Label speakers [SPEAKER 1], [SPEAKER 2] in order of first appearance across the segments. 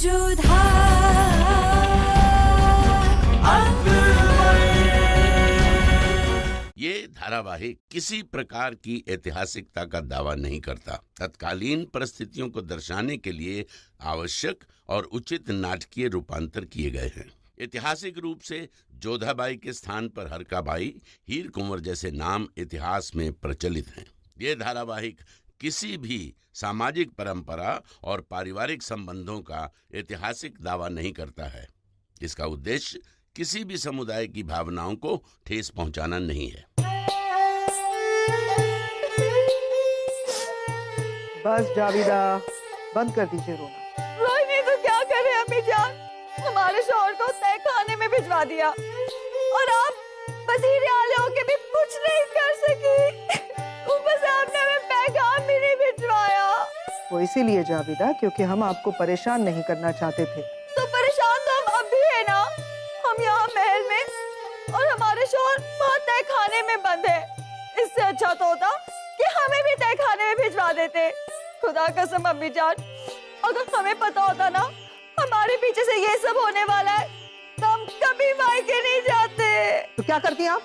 [SPEAKER 1] ये धारावाहिक किसी प्रकार की ऐतिहासिकता का दावा नहीं करता। तत्कालीन परिस्थितियों को दर्शाने के लिए आवश्यक और उचित नाटकीय रूपांतर किए गए हैं। ऐतिहासिक रूप से जोधाबाई के स्थान पर हरकाबाई, हीर कुंवर जैसे नाम इतिहास में प्रचलित हैं। ये धारावाहिक किसी भी सामाजिक परंपरा और पारिवारिक संबंधों का ऐतिहासिक दावा नहीं करता है। इसका उद्देश्य किसी भी समुदाय की भावनाओं को ठेस पहुंचाना नहीं है।
[SPEAKER 2] बस जावेदा, बंद कर दीजिए रोना।
[SPEAKER 3] रोहिणी तो क्या करे अम्मी जान, हमारे शौहर को तय खाने में भिजवा दिया और आप वजीर आले होके भी कुछ नहीं कर सकी। ऊपर से आपने हमें पैगाम भी नहीं भिजवाया।
[SPEAKER 2] वो इसीलिए जावेदा क्योंकि हम आपको परेशान नहीं करना चाहते थे।
[SPEAKER 3] तो परेशान तो हम अब भी है ना। हम यहाँ महल में और हमारे शौहर वहाँ तय खाने में बंद है। इससे अच्छा तो होता कि हमें भी तय खाने में भिजवा देते। खुदा कसम अम्मी जान, अगर हमें पता होता ना हमारे पीछे से ये सब होने वाला है तो हम कभी मायके नहीं जाते।
[SPEAKER 2] तो क्या करती हैं आप?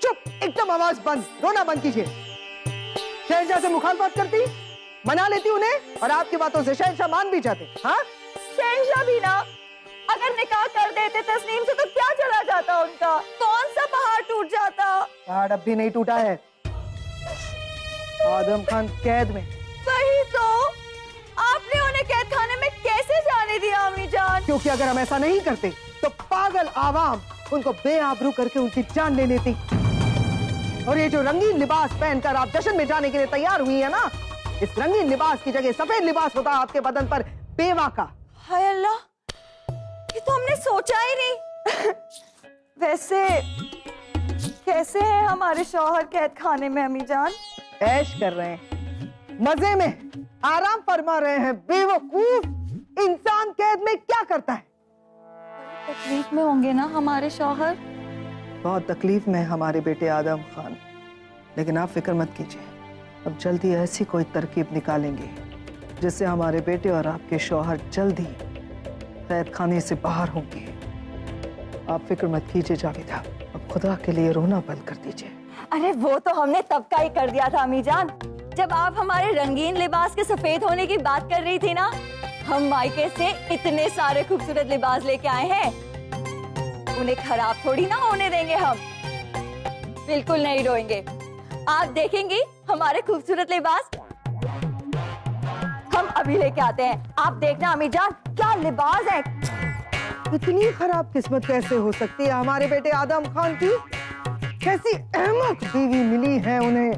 [SPEAKER 2] चुप, एकदम आवाज बंद, रोना बंद कीजिए। शहंशाह से मुखालफत करती, मना लेती उन्हें और आपकी बातों से शहंशाह मान भी जाते। हाँ,
[SPEAKER 3] शहंशाह भी ना, अगर निकाह कर देते तस्नीम से तो क्या चला जाता उनका? कौन सा पहाड़ टूट जाता?
[SPEAKER 2] पहाड़ अब भी नहीं टूटा है। आदम खान कैद में।
[SPEAKER 3] वही तो, आपने उन्हें कैद खाने में कैसे जाने दिया अम्मी जान?
[SPEAKER 2] क्योंकि अगर हम ऐसा नहीं करते तो पागल आवाम उनको बेआबरू करके उनकी जान ले लेती। और ये जो रंगीन लिबास पहनकर आप जश्न में जाने के लिए तैयार हुई है ना, इस रंगीन लिबास की जगह सफेद लिबास होता आपके बदन पर बेवा का।
[SPEAKER 3] हाय अल्लाह, ये तो हमने सोचा ही नहीं। वैसे कैसे है हमारे शौहर कैद खाने में अम्मी जान?
[SPEAKER 2] ऐश कर रहे हैं, मजे में आराम फरमा रहे हैं। बेवकूफ इंसान कैद में क्या करता है?
[SPEAKER 3] तकलीफ में होंगे ना हमारे शौहर?
[SPEAKER 2] बहुत तकलीफ में हमारे बेटे आदम खान, लेकिन आप फिक्र मत कीजिए, अब जल्दी ऐसी कोई तरकीब निकालेंगे जिससे हमारे बेटे और आपके शौहर जल्दी कैद खाने से बाहर होंगे। आप फिक्र मत कीजिए जावेदा, अब खुदा के लिए रोना बंद कर दीजिए।
[SPEAKER 3] अरे वो तो हमने तब का ही कर दिया था अम्मी जान, जब आप हमारे रंगीन लिबास के सफेद होने की बात कर रही थी ना। हम मायके से इतने सारे खूबसूरत लिबास लेके आए हैं, उन्हें खराब थोड़ी ना होने देंगे हम। बिल्कुल नहीं रोएंगे, आप देखेंगी हमारे खूबसूरत लिबास हम अभी लेके आते हैं। आप देखना अम्मी जान, क्या लिबास है।
[SPEAKER 2] इतनी खराब किस्मत कैसे हो सकती है हमारे बेटे आदम खान की? कैसी अहमक बीवी मिली है उन्हें।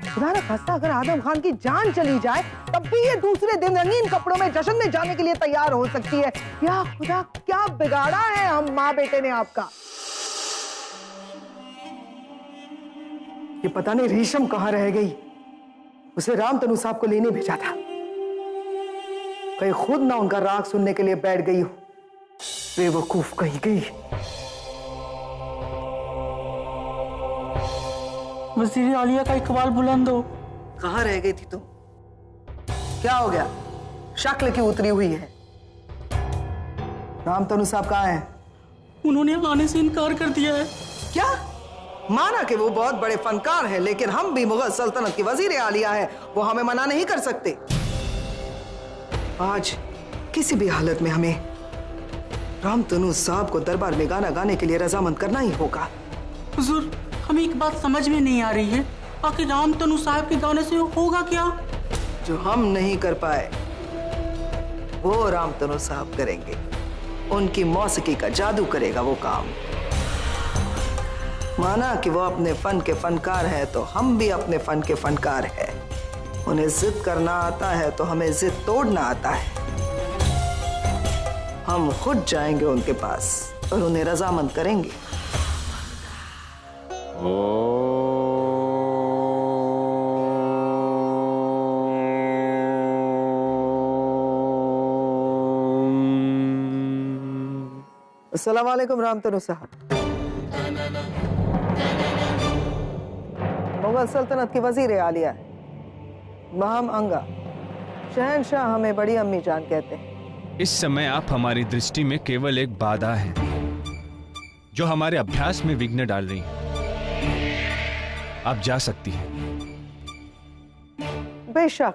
[SPEAKER 2] खुदा न खास्ता अगर आदम खान की जान चली जाए तब भी ये दूसरे दिन रंगीन कपड़ों में जश्न में जाने के लिए तैयार हो सकती है। या खुदा, क्या बिगाड़ा है हम माँ बेटे ने आपका। ये पता नहीं रेशम कहाँ रह गई, उसे रामतनु साहब को लेने भेजा था, कहीं खुद ना उनका राग सुनने के लिए बैठ गई हो। बेवकूफ कहीं गई।
[SPEAKER 4] वज़ीर आलिया का इकबाल बुलंद हो।
[SPEAKER 2] कहाँ रह गई थी तुम? क्या हो गया? शक्ल क्यों उतरी हुई है? रामतनु साहब कहाँ हैं?
[SPEAKER 4] उन्होंने आने से इनकार कर दिया है।
[SPEAKER 2] क्या? माना कि वो बहुत बड़े फनकार हैं, लेकिन हम भी मुगल सल्तनत की वजीर आलिया है, वो हमें मना नहीं कर सकते। आज किसी भी हालत में हमें रामतनु साहब को दरबार में गाना गाने के लिए रजामंद करना ही होगा।
[SPEAKER 4] हुजूर, हमें एक बात समझ में नहीं आ रही है, आखिर रामतनु साहब के गाने से होगा क्या?
[SPEAKER 2] जो हम नहीं कर पाए वो रामतनु साहब करेंगे। उनकी मौसीकी का जादू करेगा वो काम। माना कि वो अपने फन के फनकार है, तो हम भी अपने फन के फनकार हैं। उन्हें जिद करना आता है तो हमें जिद तोड़ना आता है। हम खुद जाएंगे उनके पास और उन्हें रजामंद करेंगे। अस्सलाम वालेकुम रामतनु साहब। मुगल सल्तनत की वजीर आलिया है, महम अंगा। शहनशाह हमें बड़ी अम्मी जान कहते हैं।
[SPEAKER 5] इस समय आप हमारी दृष्टि में केवल एक बाधा है जो हमारे अभ्यास में विघ्न डाल रही है। आप जा सकती हैं।
[SPEAKER 2] बेशक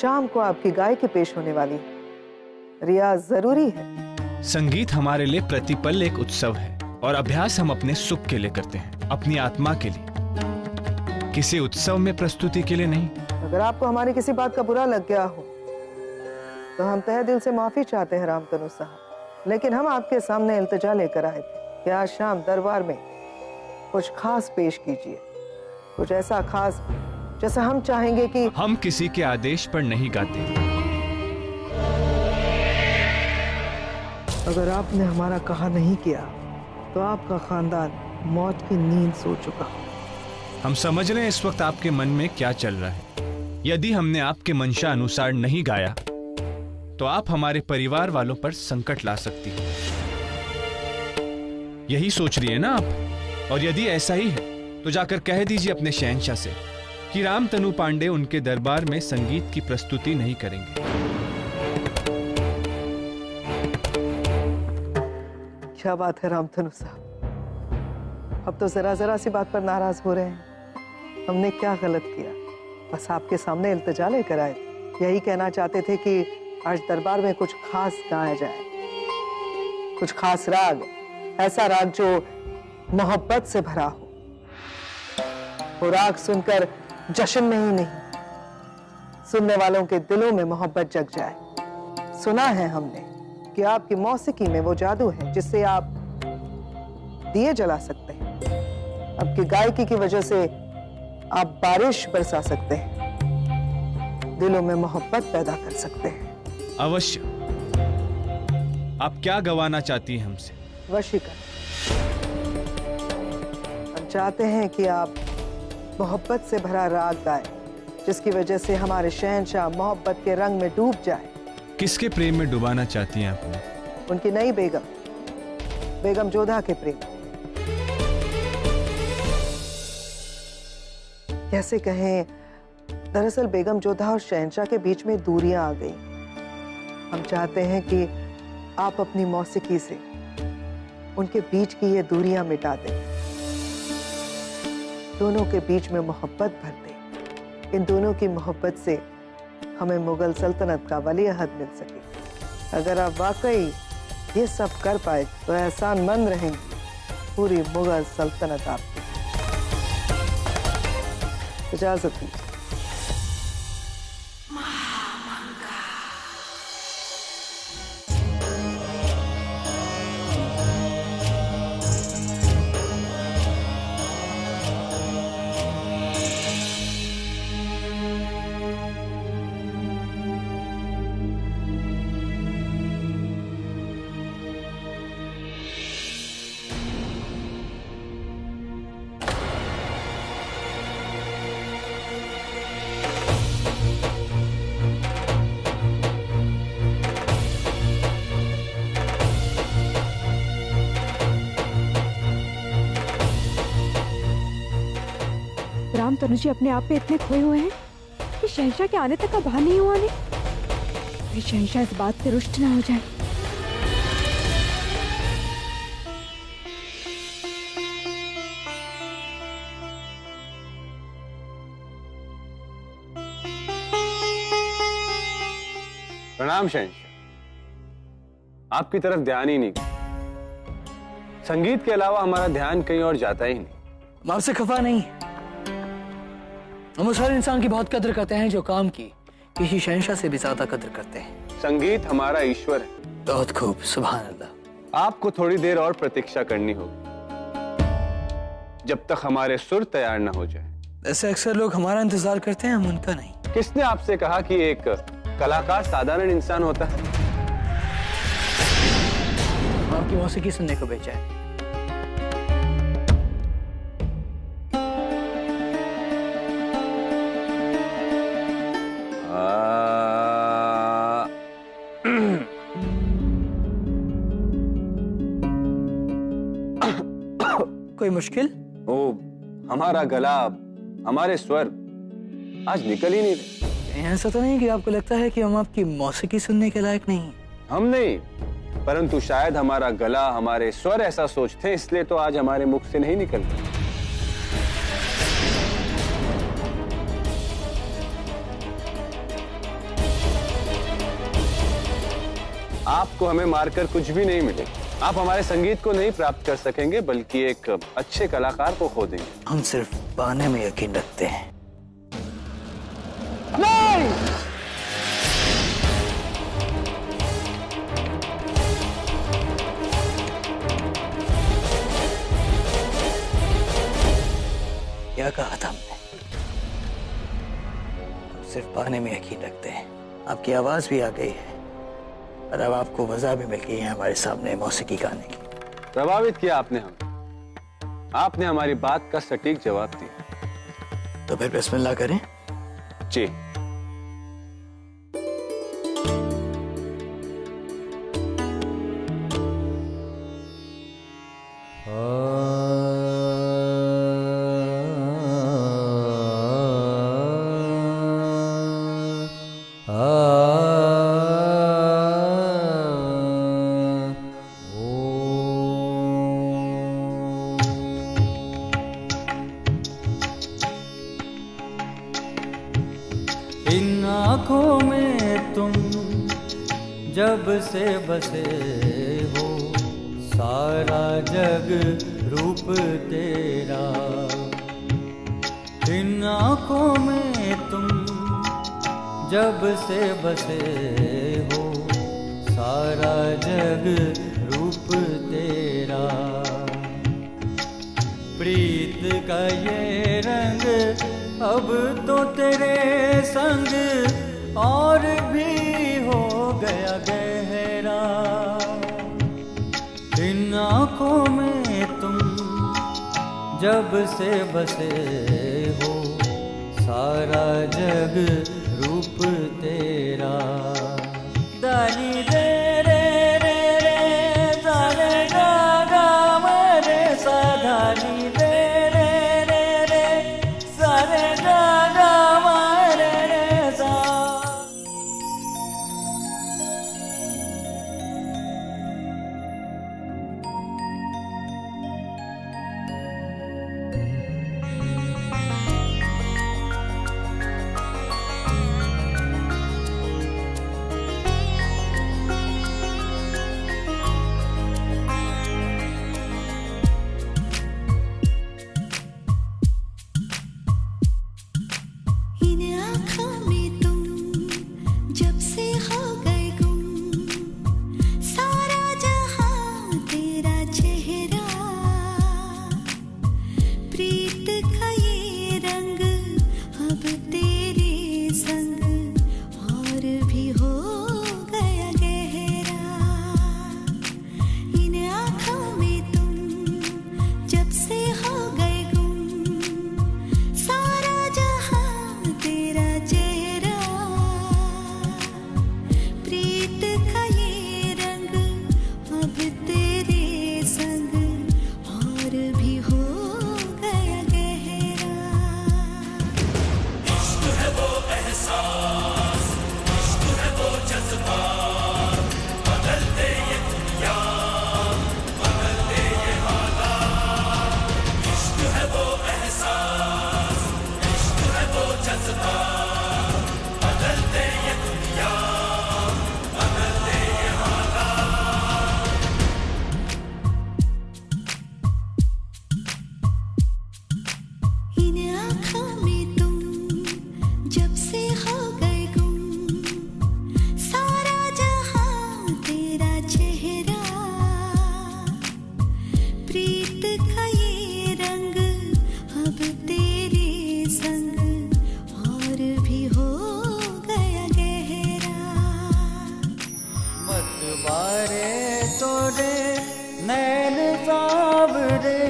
[SPEAKER 2] शाम को आपकी गायकी पेश होने वाली है। रियाज जरूरी है।
[SPEAKER 5] संगीत हमारे लिए प्रतिपल एक उत्सव है और अभ्यास हम अपने सुख के लिए करते हैं, अपनी आत्मा के लिए, किसी उत्सव में प्रस्तुति के लिए नहीं।
[SPEAKER 2] अगर आपको हमारी किसी बात का बुरा लग गया हो तो हम तहे दिल से माफी चाहते हैं रामतनु साहब, लेकिन हम आपके सामने इल्तिजा लेकर आए थे कि आज शाम दरबार में कुछ खास पेश कीजिए, कुछ ऐसा खास जैसा हम चाहेंगे कि।
[SPEAKER 5] हम किसी के आदेश पर नहीं गाते।
[SPEAKER 2] अगर आपने हमारा कहा नहीं किया तो आपका खानदान मौत की नींद सो चुका।
[SPEAKER 5] हम समझ रहे हैं इस वक्त आपके मन में क्या चल रहा है। यदि हमने आपके मंशा अनुसार नहीं गाया तो आप हमारे परिवार वालों पर संकट ला सकती हैं। यही सोच रही है ना आप? और यदि ऐसा ही है तो जाकर कह दीजिए अपने शहंशाह से कि रामतनु पांडे उनके दरबार में संगीत की प्रस्तुति नहीं करेंगे।
[SPEAKER 2] क्या बात है रामतनु साहब, अब तो जरा जरा सी बात पर नाराज हो रहे हैं। हमने क्या गलत किया? बस आपके सामने इल्तिजा लेकर आए थे। यही कहना चाहते थे कि आज दरबार में कुछ खास गाया जाए, कुछ खास राग, ऐसा राग जो मोहब्बत से भरा हो। वो राग सुनकर जश्न में ही नहीं, सुनने वालों के दिलों में मोहब्बत जग जाए। सुना है हमने कि आपकी मौसीकी में वो जादू है जिससे आप दिए जला सकते हैं। आपकी गायकी की वजह से आप बारिश बरसा सकते हैं, दिलों में मोहब्बत पैदा कर सकते हैं।
[SPEAKER 5] अवश्य। आप क्या गवाना चाहती हैं हमसे?
[SPEAKER 2] वशीकरण। हम चाहते हैं कि आप मोहब्बत से भरा राग गाएं, जिसकी वजह से हमारे शहंशाह मोहब्बत के रंग में डूब जाए।
[SPEAKER 5] किसके प्रेम में डुबाना चाहती हैं आप?
[SPEAKER 2] उनकी नई बेगम, बेगम जोधा के प्रेम। कैसे कहें, दरअसल बेगम जोधा और शहंशाह के बीच में दूरियां आ गई। हम चाहते हैं कि आप अपनी मौसीकी से उनके बीच की ये दूरियां मिटा दें, दोनों के बीच में मोहब्बत भर दें। इन दोनों की मोहब्बत से हमें मुगल सल्तनत का वलीअहद मिल सके। अगर आप वाकई ये सब कर पाए तो एहसानमंद रहेंगी पूरी मुगल सल्तनत आपकी। इजाजत दीजिए।
[SPEAKER 6] रामतनु जी अपने आप में इतने खोए हुए हैं कि शहंशाह के आने तक का भान नहीं हुआ। नहीं, शहंशाह इस बात से रुष्ट ना हो जाए।
[SPEAKER 7] प्रणाम शहंशाह। आपकी तरफ ध्यान ही नहीं, संगीत के अलावा हमारा ध्यान कहीं और जाता ही नहीं।
[SPEAKER 8] हम आपसे खफा नहीं, हम उस हर इंसान की बहुत कदर करते हैं जो काम की किसी शहंशाह से भी ज्यादा कदर करते हैं।
[SPEAKER 7] संगीत हमारा ईश्वर है।
[SPEAKER 8] बहुत खूब, सुभान अल्लाह।
[SPEAKER 7] आपको थोड़ी देर और प्रतीक्षा करनी होगी जब तक हमारे सुर तैयार न हो जाए।
[SPEAKER 8] ऐसे अक्सर लोग हमारा इंतजार करते हैं, हम उनका नहीं।
[SPEAKER 7] किसने आपसे कहा कि एक कलाकार साधारण इंसान होता है?
[SPEAKER 8] आपकी मौसीकी सुनने को भेजा है। कोई मुश्किल?
[SPEAKER 7] ओ, हमारा गला, हमारे स्वर आज निकल ही नहीं रहे।
[SPEAKER 8] ऐसा तो नहीं कि आपको लगता है कि हम आपकी मौसीकी सुनने के लायक नहीं?
[SPEAKER 7] हम नहीं, परंतु शायद हमारा गला, हमारे स्वर ऐसा सोचते हैं, इसलिए तो आज हमारे मुख से नहीं निकल रहा। आपको हमें मारकर कुछ भी नहीं मिलेगा। आप हमारे संगीत को नहीं प्राप्त कर सकेंगे, बल्कि एक अच्छे कलाकार को खो देंगे।
[SPEAKER 8] हम सिर्फ बहाने में यकीन रखते हैं।
[SPEAKER 2] नहीं!
[SPEAKER 8] क्या कहा था हमने? हम सिर्फ बहाने में यकीन रखते हैं। आपकी आवाज भी आ गई है और अब आपको वजह भी मिल गई है हमारे सामने मौसीकी गाने की।
[SPEAKER 7] प्रभावित किया आपने हमें। आपने हमारी बात का सटीक जवाब दिया।
[SPEAKER 8] तो फिर बिस्मिल्लाह करें।
[SPEAKER 7] जी।
[SPEAKER 9] इन आँखों में तुम जब से बसे हो, सारा जग रूप तेरा। इन आँखों में तुम जब से बसे हो, सारा जग रूप तेरा। प्रीत का ये रंग अब तो तेरे संग और भी हो गया गहरा। इन आँखों में तुम जब से बसे हो, सारा जग रूप तेरा। दानी रे रे रे रे सारे गा गा मरे सा। दानी रे रे रे रे सारे गा गा मरे रे सा।
[SPEAKER 10] इन आँखों में तुम जब से हो गए गुम, सारा जहां तेरा चेहरा। प्रीत का ये रंग अब तेरे संग और भी हो गया गहरा। इन आँखों में तुम जब से हो गए गुम, सारा जहां तेरा चेहरा। प्रीत का ये रंग अब तेरे संग और भी हो गया गहरा। इन आँखों में तुम जब से हो गए गुम, सारा जहां तेरा चेहरा। प्रीत का ये रंग अब तेरे संग और भी हो गया गहरा।
[SPEAKER 9] मतवारे तोरे नैन सावरे,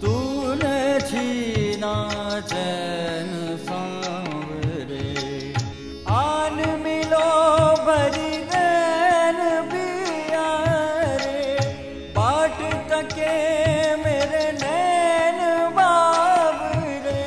[SPEAKER 9] तूने छीना चैन सांवरे। आन मिलो भरी नैन पिया रे, बाट तके मेरे नैन बावरे।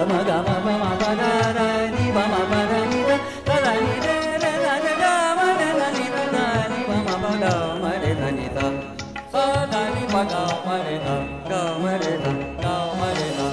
[SPEAKER 9] ma ga ma ma ma pa da da ni ba ma pa da ni da da da ni da da da da da ma da da ni da da ni ba ma pa da ma re da ni da sa da ni pa ga ma re da ga ma re da ga ma re da.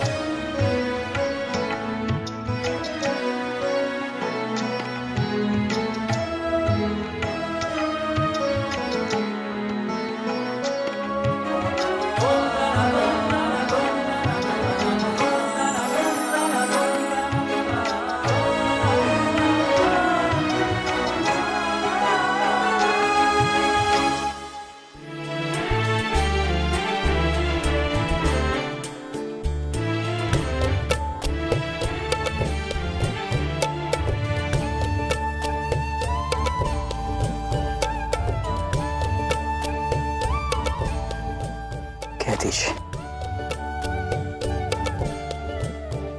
[SPEAKER 8] दीजिए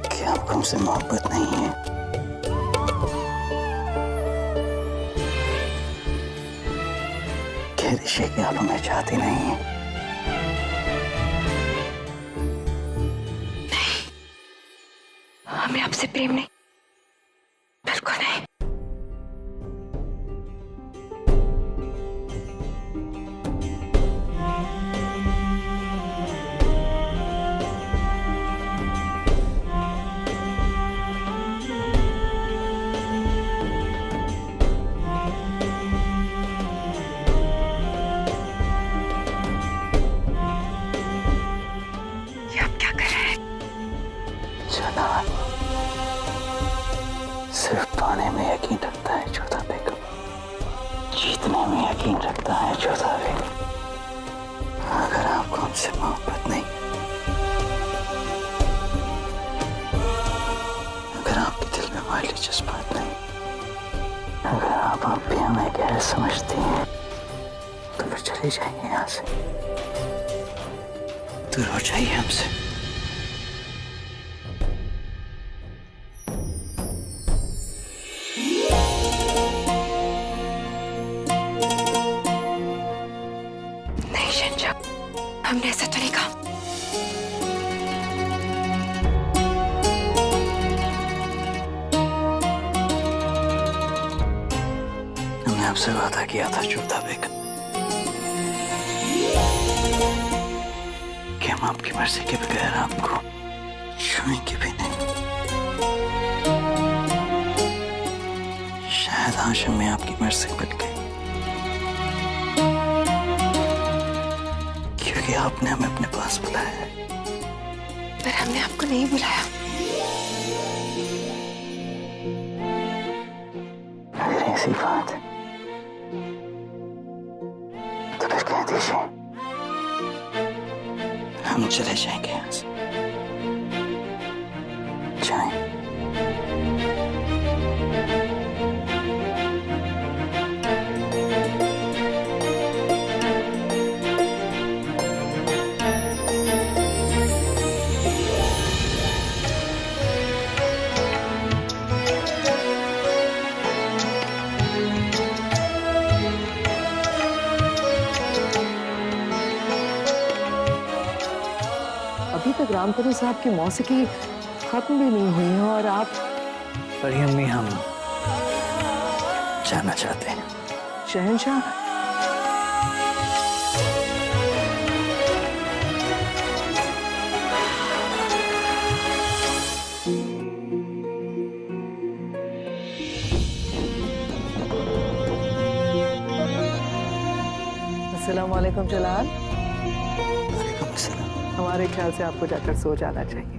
[SPEAKER 8] कि आपको हमसे मोहब्बत नहीं है। कह दीजिए कि आप हमें चाहती नहीं है।
[SPEAKER 6] नहीं, हमें आपसे प्रेम नहीं, बिल्कुल नहीं।
[SPEAKER 8] सिर्फ पाने में यकीन रखता है जोधा बेगम, जीतने में यकीन रखता है जोधा बेगम। अगर आपको हमसे मोहब्बत नहीं, अगर आपके दिल में हमारे लिए जज्बात नहीं, अगर आप भी हमें गैर समझती हैं तो फिर चले जाइए यहाँ से, दूर हो जाइए हमसे।
[SPEAKER 6] हमने ऐसा तो नहीं कहा।
[SPEAKER 8] हमने आपसे वादा किया था जोधा बेगम कि हम आपकी मर्जी के बगैर आपको छुएंगे भी नहीं। शायद आज हमें आपकी मर्जी मिल गई, क्योंकि आपने हमें अपने पास बुलाया है।
[SPEAKER 6] पर हमने आपको नहीं बुलाया।
[SPEAKER 8] अगर ऐसी बात है तो फिर कह दीजिए, हम चले जाएंगे यहाँ से। जाएं।
[SPEAKER 2] अभी तक रामतनु साहब की मौसीकी खत्म भी नहीं हुई है और आप।
[SPEAKER 8] पर अम्मी, हम जाना चाहते हैं।
[SPEAKER 2] शहंशाह, अस्सलाम वालेकुम जलाल।
[SPEAKER 8] वालेकुम अस्सलाम।
[SPEAKER 2] हमारे ख्याल से आपको जाकर सो जाना चाहिए।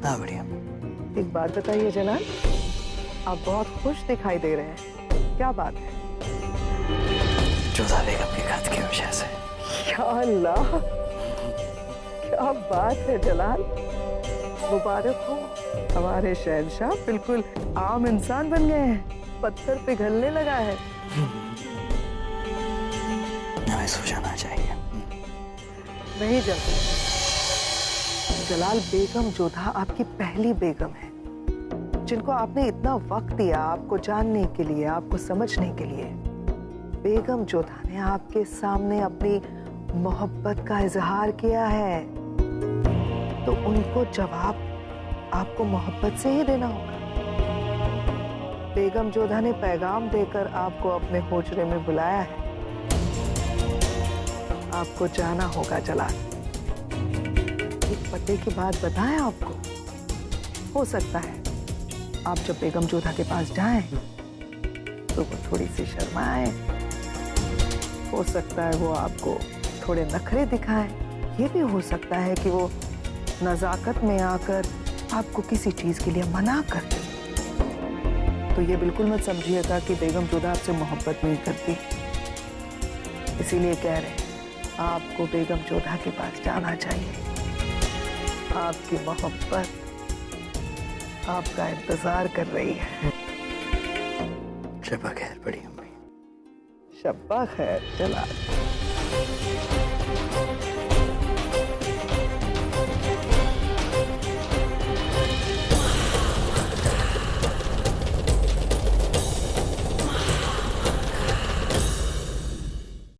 [SPEAKER 8] हाँ बढ़िया।
[SPEAKER 2] एक बात बताइए जलाल, आप बहुत खुश दिखाई दे रहे हैं, क्या बात है?
[SPEAKER 8] जोधा बेगम के खत की वजह से।
[SPEAKER 2] या अल्लाह, क्या बात है जलाल, मुबारक हो। हमारे शहंशाह बिल्कुल आम इंसान बन गए हैं, पत्थर पिघलने लगा है।
[SPEAKER 8] हमें सो जाना चाहिए।
[SPEAKER 2] नहीं जलाल, बेगम जोधा आपकी पहली बेगम है, जिनको आपने इतना वक्त दिया आपको जानने के लिए, आपको समझने के लिए। बेगम जोधा ने आपके सामने अपनी मोहब्बत का इजहार किया है, तो उनको जवाब आपको मोहब्बत से ही देना होगा। बेगम जोधा ने पैगाम देकर आपको अपने होजरे में बुलाया है। आपको जाना होगा जलाल। एक पते की बात बताएं आपको। हो सकता है आप जब बेगम जोधा के पास जाएं तो वो थोड़ी सी शर्माए। हो सकता है वो आपको थोड़े नखरे दिखाएं। ये भी हो सकता है कि वो नजाकत में आकर आपको किसी चीज के लिए मना कर दे। तो ये बिल्कुल मत समझिएगा कि बेगम जोधा आपसे मोहब्बत नहीं करती। इसीलिए कह रहे हैं आपको बेगम जोधा के पास जाना चाहिए। आपकी मोहब्बत आपका इंतजार कर रही है।
[SPEAKER 8] शब्बा खैर बड़ी अम्मी।
[SPEAKER 2] शब्बा खैर। चला